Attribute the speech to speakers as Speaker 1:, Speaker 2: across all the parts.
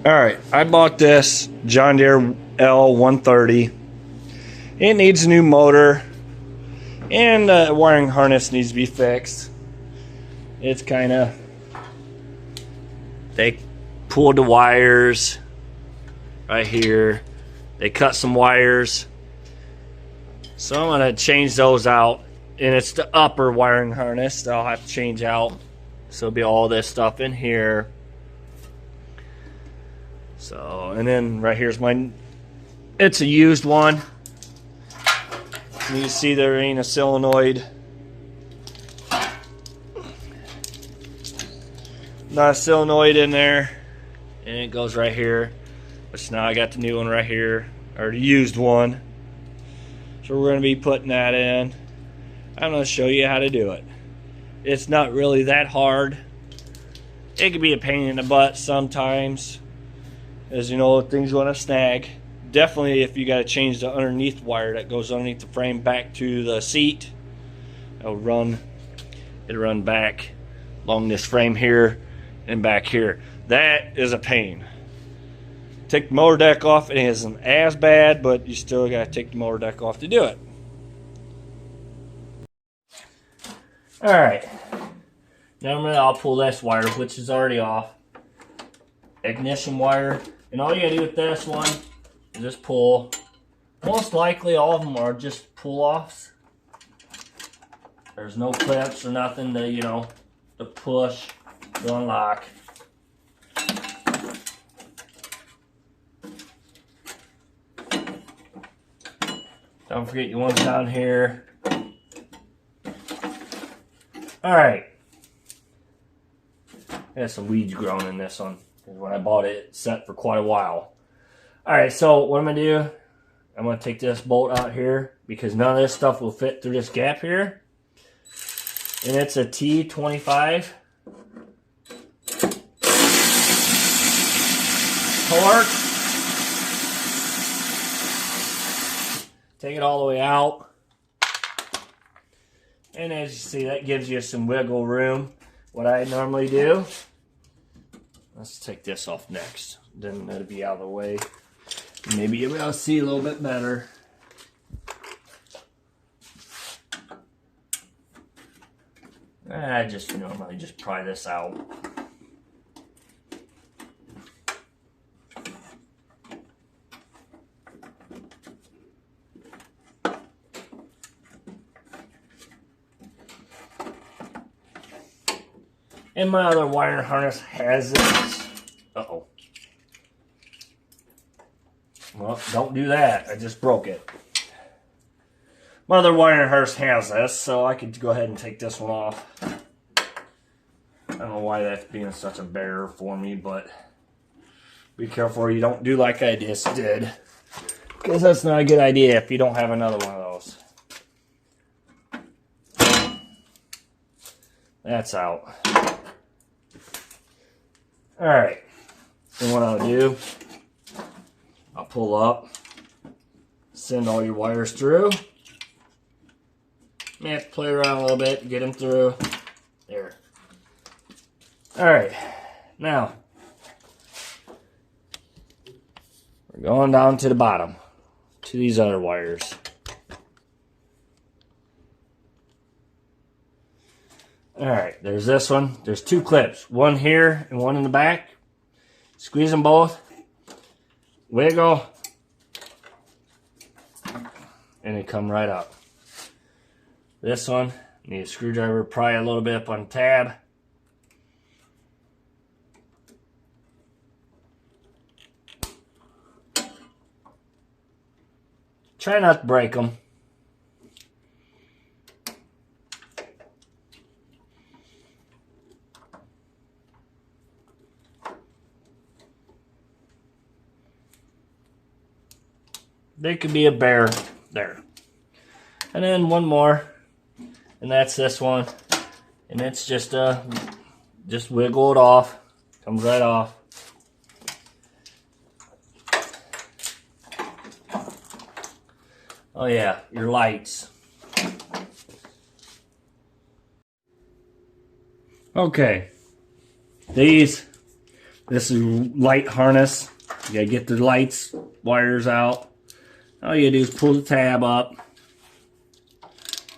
Speaker 1: Alright, I bought this John Deere L130. It needs a new motor, and the wiring harness needs to be fixed. It's kind of... They pulled the wires right here. They cut some wires. So I'm going to change those out. And it's the upper wiring harness that I'll have to change out. So it'll be all this stuff in here. So, and then right here's my, it's a used one. You can see there ain't a solenoid. Not a solenoid in there. And it goes right here. But now I got the new one right here, or the used one. So we're going to be putting that in. I'm going to show you how to do it. It's not really that hard. It can be a pain in the butt sometimes. As you know, things want to snag. Definitely if you got to change the underneath wire that goes underneath the frame back to the seat. It'll run back along this frame here and back here. That is a pain. Take the motor deck off. It isn't as bad, but you still got to take the motor deck off to do it. Alright. Normally I'll pull this wire, which is already off. Ignition wire. And all you gotta do with this one is just pull. Most likely all of them are just pull-offs. There's no clips or nothing to, you know, to push, to unlock. Don't forget your ones down here. Alright. There's some weeds growing in this one. When I bought it, it sat for quite a while. Alright, so what I'm going to do, I'm going to take this bolt out here because none of this stuff will fit through this gap here. And it's a T25 torque. Take it all the way out. And as you see, that gives you some wiggle room. What I normally do, let's take this off next. Then that'll be out of the way. Maybe you'll be able to see a little bit better. I just normally just pry this out. And my other wire harness has this. Uh-oh. Well, don't do that. I just broke it. My other wire harness has this, so I could go ahead and take this one off. I don't know why that's being such a barrier for me, but be careful you don't do like I just did. Because that's not a good idea if you don't have another one of those. That's out. Alright, and what I'll do, I'll pull up, send all your wires through. You have to play around a little bit to get them through. There. Alright, now, we're going down to the bottom, to these other wires. Alright, there's this one. There's two clips. One here and one in the back. Squeeze them both. Wiggle. And they come right up. This one, need a screwdriver, pry a little bit up on the tab. Try not to break them. There could be a bear there. And then one more, and that's this one. And it's just wiggle it off. Comes right off. Oh yeah, your lights. Okay. These This is light harness. You gotta get the lights, wires out. All you do is pull the tab up.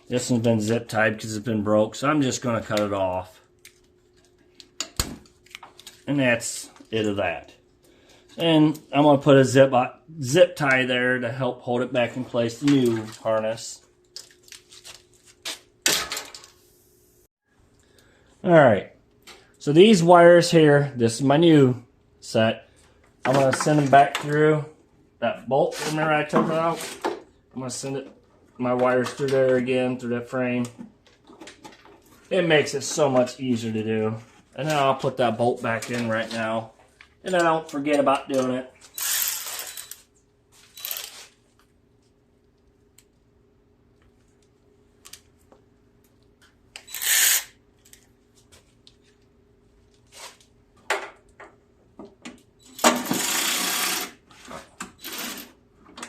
Speaker 1: This one's been zip tied because it's been broke, so I'm just gonna cut it off. And that's it of that. And I'm gonna put a zip tie there to help hold it back in place, the new harness. Alright, so these wires here, this is my new set. I'm going to send them back through that bolt. Remember I took it out? I'm going to send my wires through there again, through that frame. It makes it so much easier to do. And then I'll put that bolt back in right now. And I don't forget about doing it.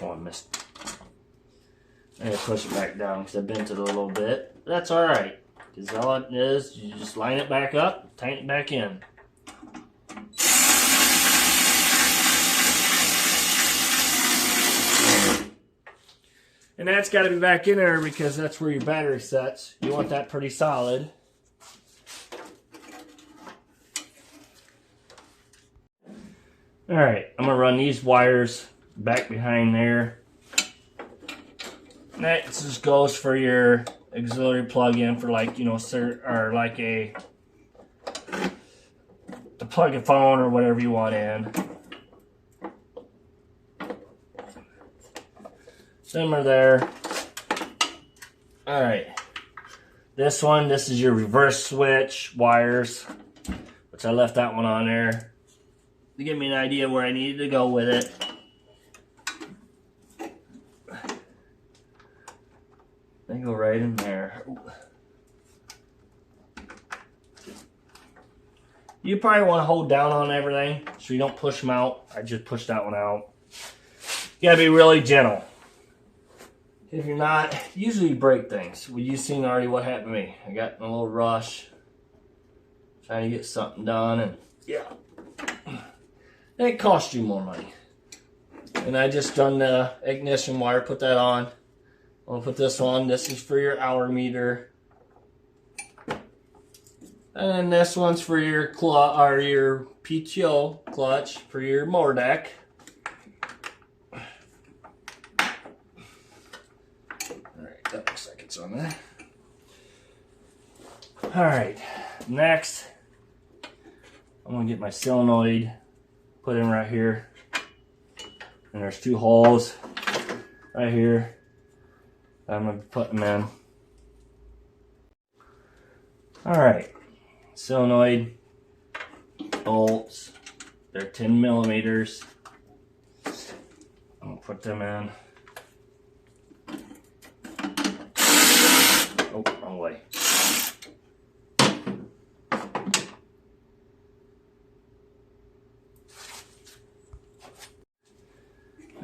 Speaker 1: Oh, I missed. I gotta push it back down because I bent it a little bit. That's alright. Because all it is, you just line it back up, tighten it back in. And that's got to be back in there because that's where your battery sets. You want that pretty solid. Alright, I'm going to run these wires back behind there. And that just goes for your auxiliary plug-in for, like, you know, or like to plug a phone or whatever you want in. Similar there. Alright. This is your reverse switch wires, which I left that one on there to give me an idea where I needed to go with it. They go right in there. You probably want to hold down on everything so you don't push them out. I just pushed that one out. You gotta be really gentle. If you're not, usually you break things. Well, you've seen already what happened to me. I got in a little rush trying to get something done, and yeah. And it cost you more money. And I just done the ignition wire, put that on. I'll put this on. This is for your hour meter. And then this one's for your your PTO clutch for your motor deck. Alright, that looks like it's on there. Alright, next I'm gonna get my solenoid put in right here. And there's two holes right here. I'm going to put them in. Alright, solenoid bolts. They're 10 millimeters. I'm going to put them in. Oh, wrong way.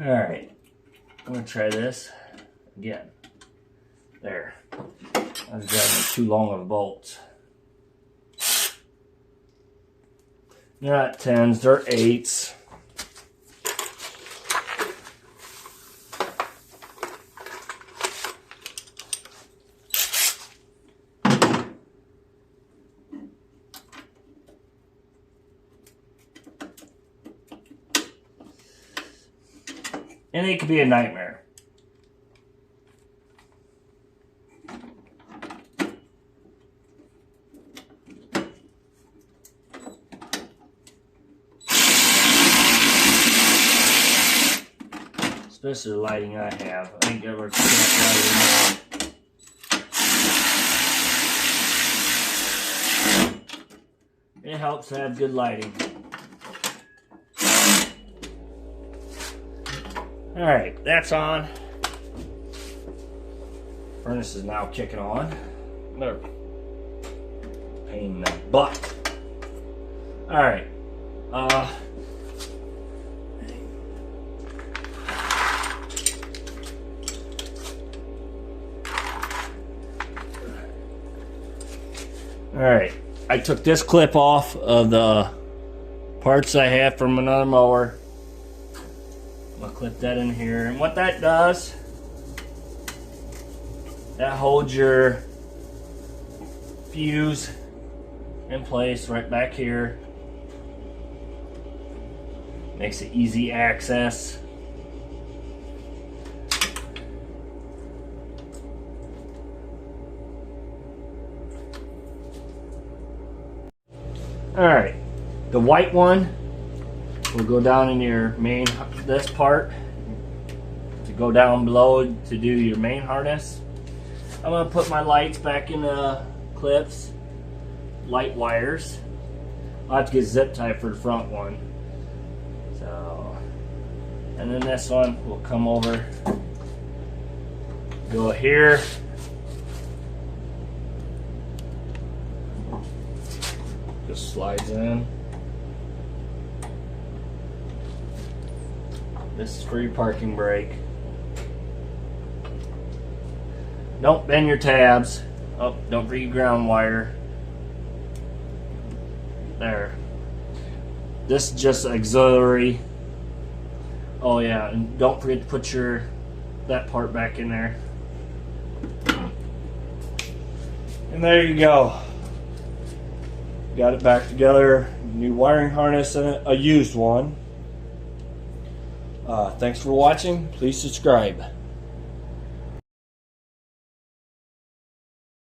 Speaker 1: Alright, I'm going to try this again. There. I was grabbing too long of bolts. They're not 10s, they're 8s. And it could be a nightmare. Especially the lighting I have. I ain't ever lighting. It helps to have good lighting. Alright, that's on. Furnace is now kicking on. Another pain in the butt. Alright. Alright, I took this clip off of the parts I have from another mower. I'll clip that in here, and what that does, that holds your fuse in place right back here. Makes it easy access. Alright, the white one will go down in your main, this part, to go down below to do your main harness. I'm going to put my lights back in the clips, light wires. I'll have to get zip tie for the front one. So, and then this one will come over, go here. Just slides in. This is for your parking brake. Don't bend your tabs. Oh, don't forget your ground wire. There. This is just auxiliary. Oh yeah, and don't forget to put that part back in there. And there you go. Got it back together. New wiring harness and a used one. Thanks for watching. Please subscribe.